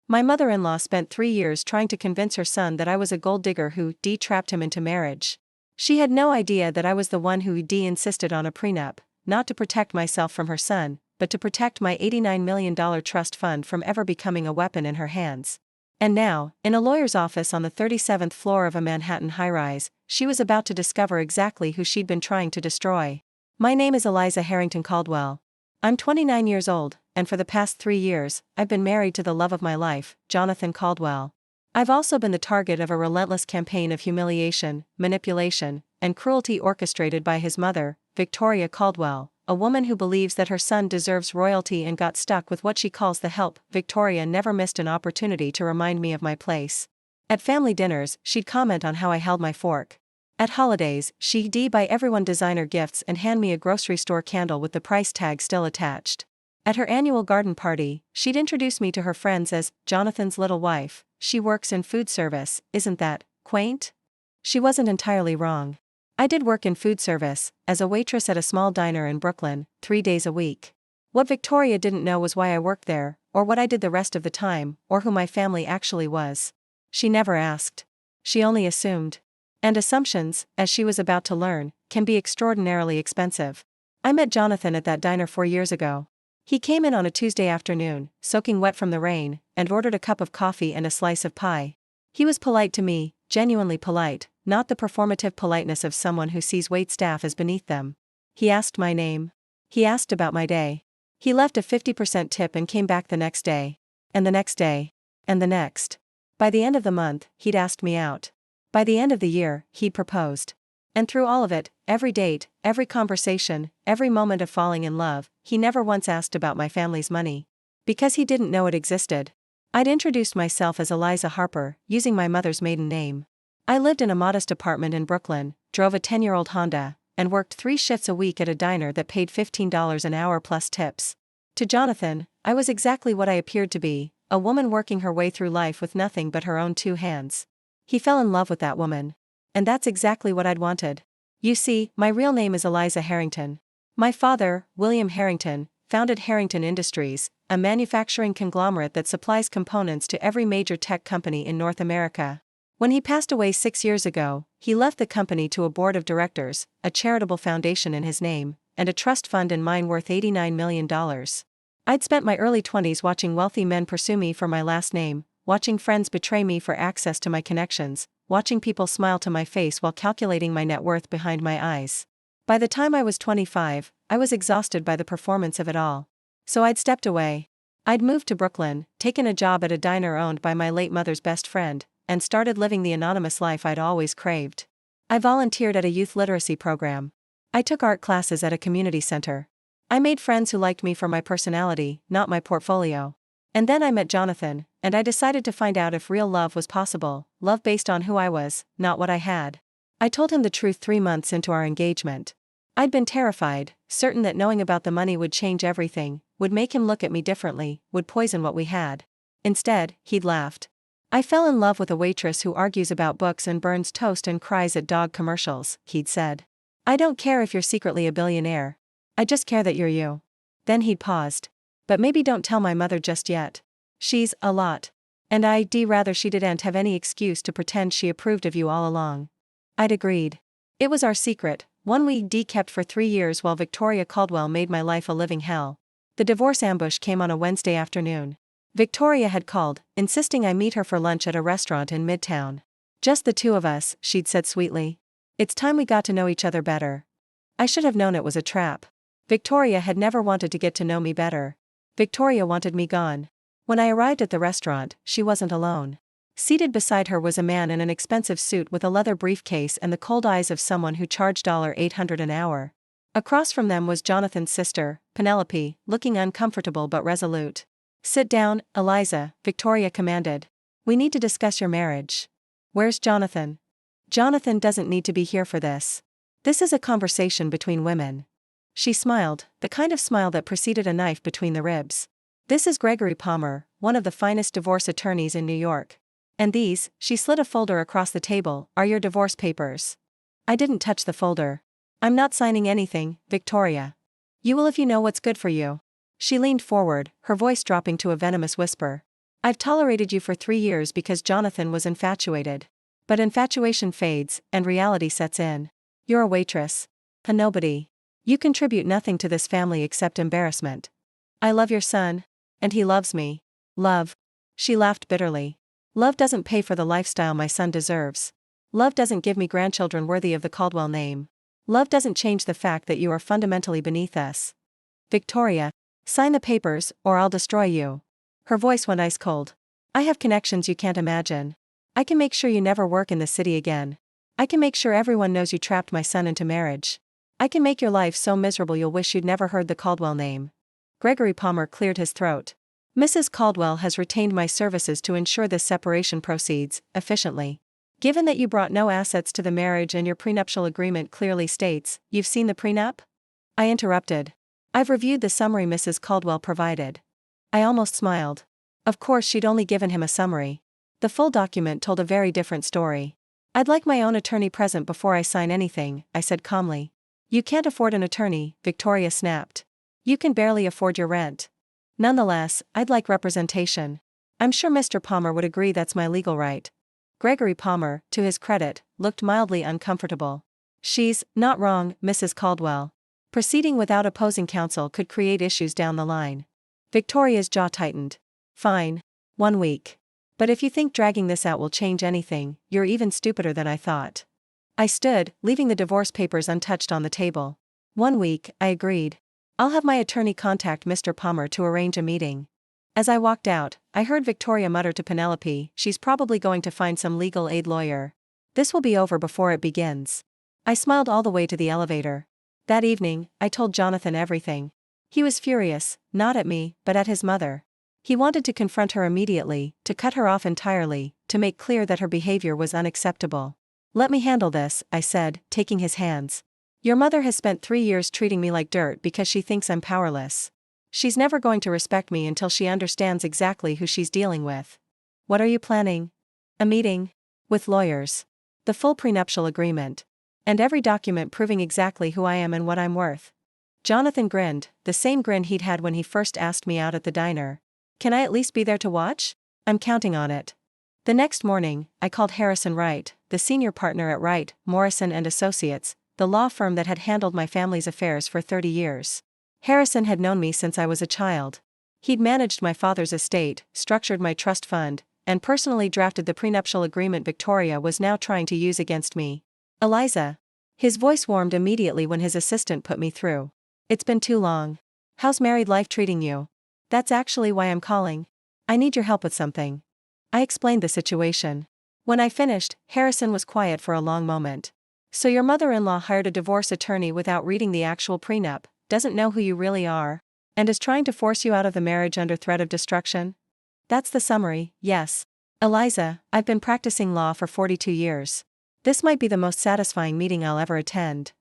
My mother-in-law spent 3 years trying to convince her son that I was a gold digger who trapped him into marriage. She had no idea that I was the one who insisted on a prenup, not to protect myself from her son, but to protect my $89 million trust fund from ever becoming a weapon in her hands. And now, in a lawyer's office on the 37th floor of a Manhattan high-rise, she was about to discover exactly who she'd been trying to destroy. My name is Eliza Harrington Caldwell. I'm 29 years old, and for the past 3 years, I've been married to the love of my life, Jonathan Caldwell. I've also been the target of a relentless campaign of humiliation, manipulation, and cruelty orchestrated by his mother, Victoria Caldwell, a woman who believes that her son deserves royalty and got stuck with what she calls the help. Victoria never missed an opportunity to remind me of my place. At family dinners, she'd comment on how I held my fork. At holidays, she'd buy everyone designer gifts and hand me a grocery store candle with the price tag still attached. At her annual garden party, she'd introduce me to her friends as Jonathan's little wife. She works in food service, isn't that quaint? She wasn't entirely wrong. I did work in food service, as a waitress at a small diner in Brooklyn, 3 days a week. What Victoria didn't know was why I worked there, or what I did the rest of the time, or who my family actually was. She never asked. She only assumed. And assumptions, as she was about to learn, can be extraordinarily expensive. I met Jonathan at that diner 4 years ago. He came in on a Tuesday afternoon, soaking wet from the rain, and ordered a cup of coffee and a slice of pie. He was polite to me, genuinely polite, not the performative politeness of someone who sees waitstaff as beneath them. He asked my name. He asked about my day. He left a 50% tip and came back the next day. And the next day. And the next. By the end of the month, he'd asked me out. By the end of the year, he'd proposed. And through all of it, every date, every conversation, every moment of falling in love, he never once asked about my family's money. Because he didn't know it existed. I'd introduced myself as Eliza Harper, using my mother's maiden name. I lived in a modest apartment in Brooklyn, drove a 10-year-old Honda, and worked 3 shifts a week at a diner that paid $15 an hour plus tips. To Jonathan, I was exactly what I appeared to be, a woman working her way through life with nothing but her own 2 hands. He fell in love with that woman. And that's exactly what I'd wanted. You see, my real name is Eliza Harrington. My father, William Harrington, founded Harrington Industries, a manufacturing conglomerate that supplies components to every major tech company in North America. When he passed away 6 years ago, he left the company to a board of directors, a charitable foundation in his name, and a trust fund in mine worth $89 million. I'd spent my early 20s watching wealthy men pursue me for my last name, watching friends betray me for access to my connections, watching people smile to my face while calculating my net worth behind my eyes. By the time I was 25, I was exhausted by the performance of it all. So I'd stepped away. I'd moved to Brooklyn, taken a job at a diner owned by my late mother's best friend, and started living the anonymous life I'd always craved. I volunteered at a youth literacy program. I took art classes at a community center. I made friends who liked me for my personality, not my portfolio. And then I met Jonathan, and I decided to find out if real love was possible, love based on who I was, not what I had. I told him the truth 3 months into our engagement. I'd been terrified, certain that knowing about the money would change everything, would make him look at me differently, would poison what we had. Instead, he'd laughed. I fell in love with a waitress who argues about books and burns toast and cries at dog commercials, he'd said. I don't care if you're secretly a billionaire. I just care that you're you. Then he'd paused. But maybe don't tell my mother just yet. She's a lot. And I'd rather she didn't have any excuse to pretend she approved of you all along. I'd agreed. It was our secret, one we kept for 3 years while Victoria Caldwell made my life a living hell. The divorce ambush came on a Wednesday afternoon. Victoria had called, insisting I meet her for lunch at a restaurant in Midtown. Just the 2 of us, she'd said sweetly. It's time we got to know each other better. I should have known it was a trap. Victoria had never wanted to get to know me better. Victoria wanted me gone. When I arrived at the restaurant, she wasn't alone. Seated beside her was a man in an expensive suit with a leather briefcase and the cold eyes of someone who charged $800 an hour. Across from them was Jonathan's sister, Penelope, looking uncomfortable but resolute. Sit down, Eliza, Victoria commanded. We need to discuss your marriage. Where's Jonathan? Jonathan doesn't need to be here for this. This is a conversation between women. She smiled, the kind of smile that preceded a knife between the ribs. This is Gregory Palmer, one of the finest divorce attorneys in New York. And these, she slid a folder across the table, are your divorce papers. I didn't touch the folder. I'm not signing anything, Victoria. You will if you know what's good for you. She leaned forward, her voice dropping to a venomous whisper. I've tolerated you for 3 years because Jonathan was infatuated. But infatuation fades, and reality sets in. You're a waitress. A nobody. You contribute nothing to this family except embarrassment. I love your son. And he loves me. Love. She laughed bitterly. Love doesn't pay for the lifestyle my son deserves. Love doesn't give me grandchildren worthy of the Caldwell name. Love doesn't change the fact that you are fundamentally beneath us. Victoria, sign the papers, or I'll destroy you. Her voice went ice cold. I have connections you can't imagine. I can make sure you never work in the city again. I can make sure everyone knows you trapped my son into marriage. I can make your life so miserable you'll wish you'd never heard the Caldwell name. Gregory Palmer cleared his throat. Mrs. Caldwell has retained my services to ensure this separation proceeds efficiently. Given that you brought no assets to the marriage and your prenuptial agreement clearly states, you've seen the prenup? I interrupted. I've reviewed the summary Mrs. Caldwell provided. I almost smiled. Of course she'd only given him a summary. The full document told a very different story. I'd like my own attorney present before I sign anything, I said calmly. You can't afford an attorney, Victoria snapped. You can barely afford your rent. Nonetheless, I'd like representation. I'm sure Mr. Palmer would agree that's my legal right. Gregory Palmer, to his credit, looked mildly uncomfortable. She's not wrong, Mrs. Caldwell. Proceeding without opposing counsel could create issues down the line. Victoria's jaw tightened. Fine. 1 week. But if you think dragging this out will change anything, you're even stupider than I thought. I stood, leaving the divorce papers untouched on the table. 1 week, I agreed. I'll have my attorney contact Mr. Palmer to arrange a meeting. As I walked out, I heard Victoria mutter to Penelope, she's probably going to find some legal aid lawyer. This will be over before it begins. I smiled all the way to the elevator. That evening, I told Jonathan everything. He was furious, not at me, but at his mother. He wanted to confront her immediately, to cut her off entirely, to make clear that her behavior was unacceptable. Let me handle this, I said, taking his hands. Your mother has spent 3 years treating me like dirt because she thinks I'm powerless. She's never going to respect me until she understands exactly who she's dealing with. What are you planning? A meeting? With lawyers. The full prenuptial agreement. And every document proving exactly who I am and what I'm worth. Jonathan grinned, the same grin he'd had when he first asked me out at the diner. Can I at least be there to watch? I'm counting on it. The next morning, I called Harrison Wright, the senior partner at Wright, Morrison and Associates, the law firm that had handled my family's affairs for 30 years. Harrison had known me since I was a child. He'd managed my father's estate, structured my trust fund, and personally drafted the prenuptial agreement Victoria was now trying to use against me. Eliza. His voice warmed immediately when his assistant put me through. It's been too long. How's married life treating you? That's actually why I'm calling. I need your help with something. I explained the situation. When I finished, Harrison was quiet for a long moment. So your mother-in-law hired a divorce attorney without reading the actual prenup, doesn't know who you really are, and is trying to force you out of the marriage under threat of destruction? That's the summary, yes. Eliza, I've been practicing law for 42 years. This might be the most satisfying meeting I'll ever attend.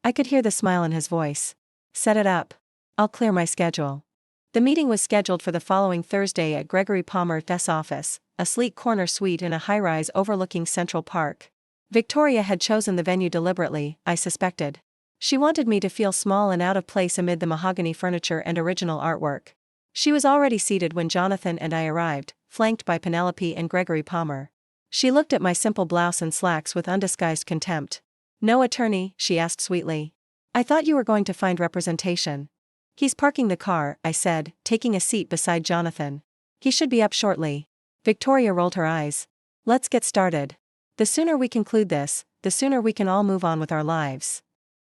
I could hear the smile in his voice. Set it up. I'll clear my schedule. The meeting was scheduled for the following Thursday at Gregory Palmer's office, a sleek corner suite in a high-rise overlooking Central Park. Victoria had chosen the venue deliberately, I suspected. She wanted me to feel small and out of place amid the mahogany furniture and original artwork. She was already seated when Jonathan and I arrived, flanked by Penelope and Gregory Palmer. She looked at my simple blouse and slacks with undisguised contempt. No attorney, she asked sweetly. I thought you were going to find representation. He's parking the car, I said, taking a seat beside Jonathan. He should be up shortly. Victoria rolled her eyes. Let's get started. The sooner we conclude this, the sooner we can all move on with our lives.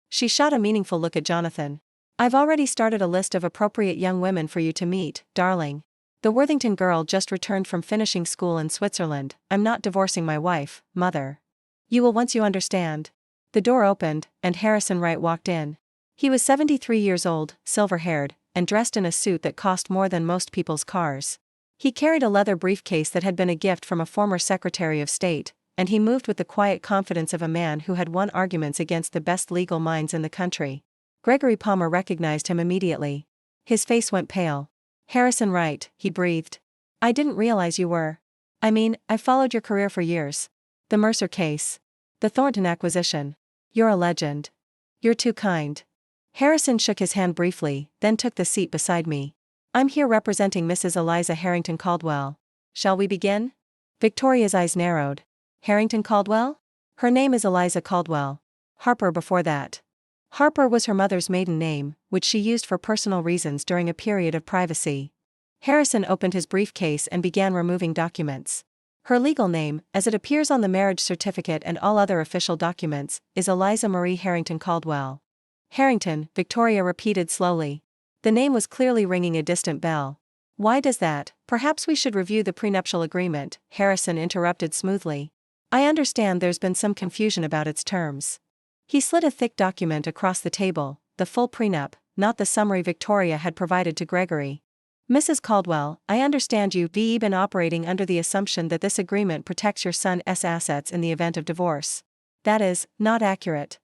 She shot a meaningful look at Jonathan. I've already started a list of appropriate young women for you to meet, darling. The Worthington girl just returned from finishing school in Switzerland. I'm not divorcing my wife, mother. You will once you understand. The door opened, and Harrison Wright walked in. He was 73 years old, silver-haired, and dressed in a suit that cost more than most people's cars. He carried a leather briefcase that had been a gift from a former Secretary of State, and he moved with the quiet confidence of a man who had won arguments against the best legal minds in the country. Gregory Palmer recognized him immediately. His face went pale. Harrison Wright, he breathed. I didn't realize you were. I mean, I've followed your career for years. The Mercer case. The Thornton acquisition. You're a legend. You're too kind. Harrison shook his hand briefly, then took the seat beside me. I'm here representing Mrs. Eliza Harrington Caldwell. Shall we begin? Victoria's eyes narrowed. Harrington Caldwell? Her name is Eliza Caldwell. Harper before that. Harper was her mother's maiden name, which she used for personal reasons during a period of privacy. Harrison opened his briefcase and began removing documents. Her legal name, as it appears on the marriage certificate and all other official documents, is Eliza Marie Harrington Caldwell. Harrington, Victoria repeated slowly. The name was clearly ringing a distant bell. Why does that? Perhaps we should review the prenuptial agreement, Harrison interrupted smoothly. I understand there's been some confusion about its terms. He slid a thick document across the table, the full prenup, not the summary Victoria had provided to Gregory. Mrs. Caldwell, I understand you've been operating under the assumption that this agreement protects your son's assets in the event of divorce. That is, not accurate.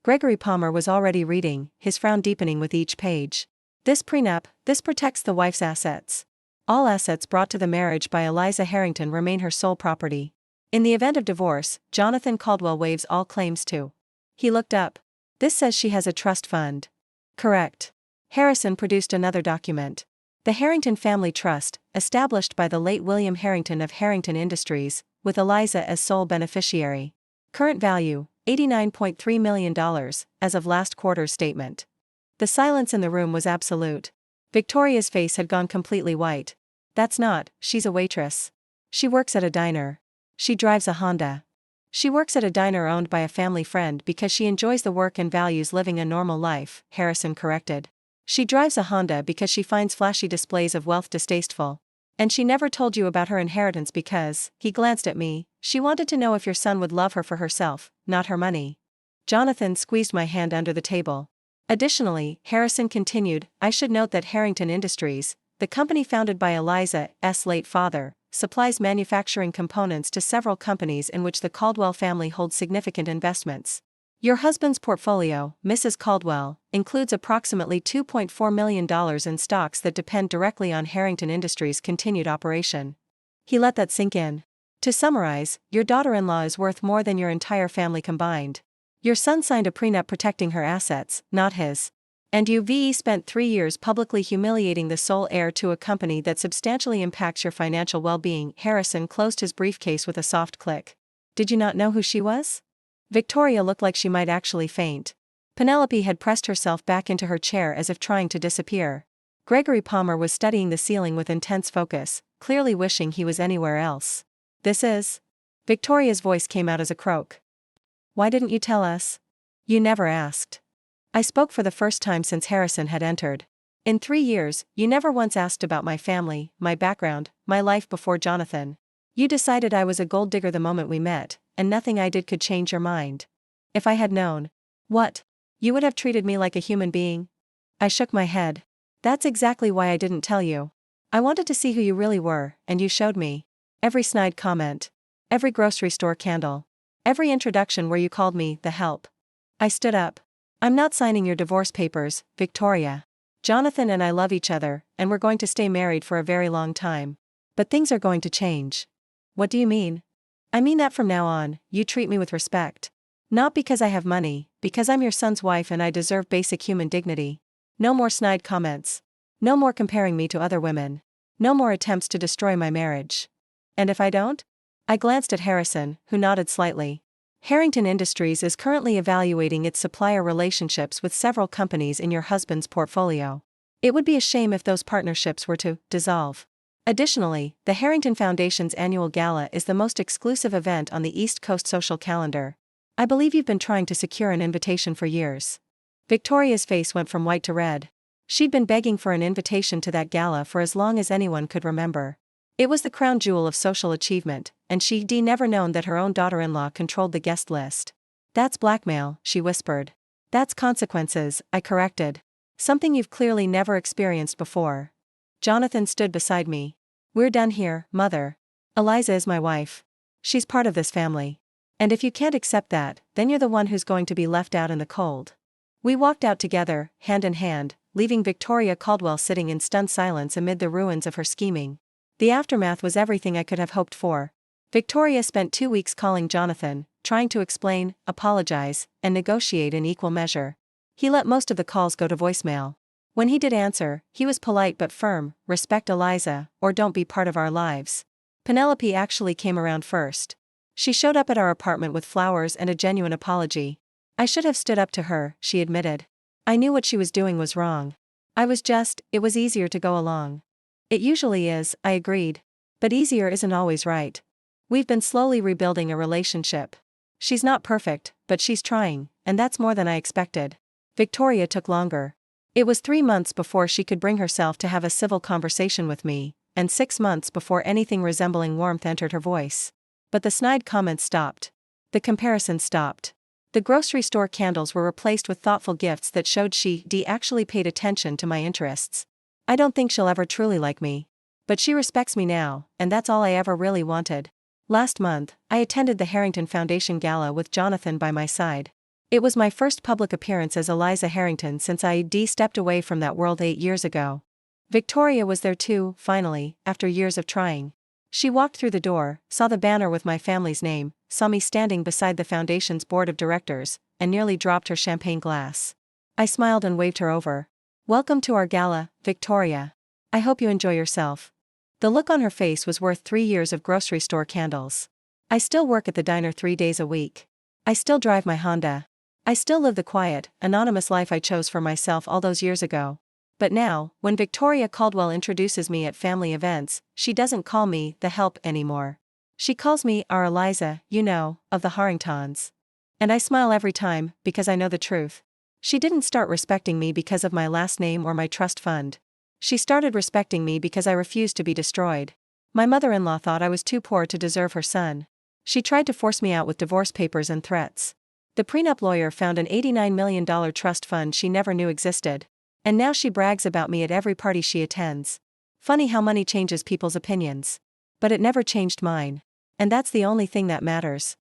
Gregory Palmer was already reading, his frown deepening with each page. This prenup, this protects the wife's assets. All assets brought to the marriage by Eliza Harrington remain her sole property. In the event of divorce, Jonathan Caldwell waives all claims to. He looked up. This says she has a trust fund. Correct. Harrison produced another document. The Harrington Family Trust, established by the late William Harrington of Harrington Industries, with Eliza as sole beneficiary. Current value, $89.3 million, as of last quarter's statement. The silence in the room was absolute. Victoria's face had gone completely white. That's not, she's a waitress. She works at a diner. She drives a Honda. She works at a diner owned by a family friend because she enjoys the work and values living a normal life, Harrison corrected. She drives a Honda because she finds flashy displays of wealth distasteful. And she never told you about her inheritance because, he glanced at me, she wanted to know if your son would love her for herself, not her money. Jonathan squeezed my hand under the table. Additionally, Harrison continued, I should note that Harrington Industries, the company founded by Eliza's late father, supplies manufacturing components to several companies in which the Caldwell family holds significant investments. Your husband's portfolio, Mrs. Caldwell, includes approximately $2.4 million in stocks that depend directly on Harrington Industries' continued operation. He let that sink in. To summarize, your daughter-in-law is worth more than your entire family combined. Your son signed a prenup protecting her assets, not his. And you've spent 3 years publicly humiliating the sole heir to a company that substantially impacts your financial well-being. Harrison closed his briefcase with a soft click. Did you not know who she was? Victoria looked like she might actually faint. Penelope had pressed herself back into her chair as if trying to disappear. Gregory Palmer was studying the ceiling with intense focus, clearly wishing he was anywhere else. This is? Victoria's voice came out as a croak. Why didn't you tell us? You never asked. I spoke for the first time since Harrison had entered. In 3 years, you never once asked about my family, my background, my life before Jonathan. You decided I was a gold digger the moment we met, and nothing I did could change your mind. If I had known. What? You would have treated me like a human being? I shook my head. That's exactly why I didn't tell you. I wanted to see who you really were, and you showed me. Every snide comment. Every grocery store candle. Every introduction where you called me the help. I stood up. I'm not signing your divorce papers, Victoria. Jonathan and I love each other, and we're going to stay married for a very long time. But things are going to change. What do you mean? I mean that from now on, you treat me with respect. Not because I have money, because I'm your son's wife and I deserve basic human dignity. No more snide comments. No more comparing me to other women. No more attempts to destroy my marriage. And if I don't? I glanced at Harrison, who nodded slightly. Harrington Industries is currently evaluating its supplier relationships with several companies in your husband's portfolio. It would be a shame if those partnerships were to dissolve. Additionally, the Harrington Foundation's annual gala is the most exclusive event on the East Coast social calendar. I believe you've been trying to secure an invitation for years. Victoria's face went from white to red. She'd been begging for an invitation to that gala for as long as anyone could remember. It was the crown jewel of social achievement, and she'd never known that her own daughter-in-law controlled the guest list. That's blackmail, she whispered. That's consequences, I corrected. Something you've clearly never experienced before. Jonathan stood beside me. We're done here, Mother. Eliza is my wife. She's part of this family. And if you can't accept that, then you're the one who's going to be left out in the cold. We walked out together, hand in hand, leaving Victoria Caldwell sitting in stunned silence amid the ruins of her scheming. The aftermath was everything I could have hoped for. Victoria spent 2 weeks calling Jonathan, trying to explain, apologize, and negotiate in equal measure. He let most of the calls go to voicemail. When he did answer, he was polite but firm, respect Eliza, or don't be part of our lives. Penelope actually came around first. She showed up at our apartment with flowers and a genuine apology. I should have stood up to her, she admitted. I knew what she was doing was wrong. It was easier to go along. It usually is, I agreed. But easier isn't always right. We've been slowly rebuilding a relationship. She's not perfect, but she's trying, and that's more than I expected. Victoria took longer. It was 3 months before she could bring herself to have a civil conversation with me, and 6 months before anything resembling warmth entered her voice. But the snide comments stopped. The comparison stopped. The grocery store candles were replaced with thoughtful gifts that showed she actually paid attention to my interests. I don't think she'll ever truly like me. But she respects me now, and that's all I ever really wanted. Last month, I attended the Harrington Foundation Gala with Jonathan by my side. It was my first public appearance as Eliza Harrington since I stepped away from that world 8 years ago. Victoria was there too, finally, after years of trying. She walked through the door, saw the banner with my family's name, saw me standing beside the foundation's board of directors, and nearly dropped her champagne glass. I smiled and waved her over. "Welcome to our gala, Victoria. I hope you enjoy yourself." The look on her face was worth 3 years of grocery store candles. I still work at the diner 3 days a week. I still drive my Honda. I still live the quiet, anonymous life I chose for myself all those years ago. But now, when Victoria Caldwell introduces me at family events, she doesn't call me the help anymore. She calls me our Eliza, of the Harringtons. And I smile every time, because I know the truth. She didn't start respecting me because of my last name or my trust fund. She started respecting me because I refused to be destroyed. My mother-in-law thought I was too poor to deserve her son. She tried to force me out with divorce papers and threats. The Prenup lawyer found an $89 million trust fund she never knew existed. And now she brags about me at every party she attends. Funny how money changes people's opinions. But it never changed mine. And that's the only thing that matters.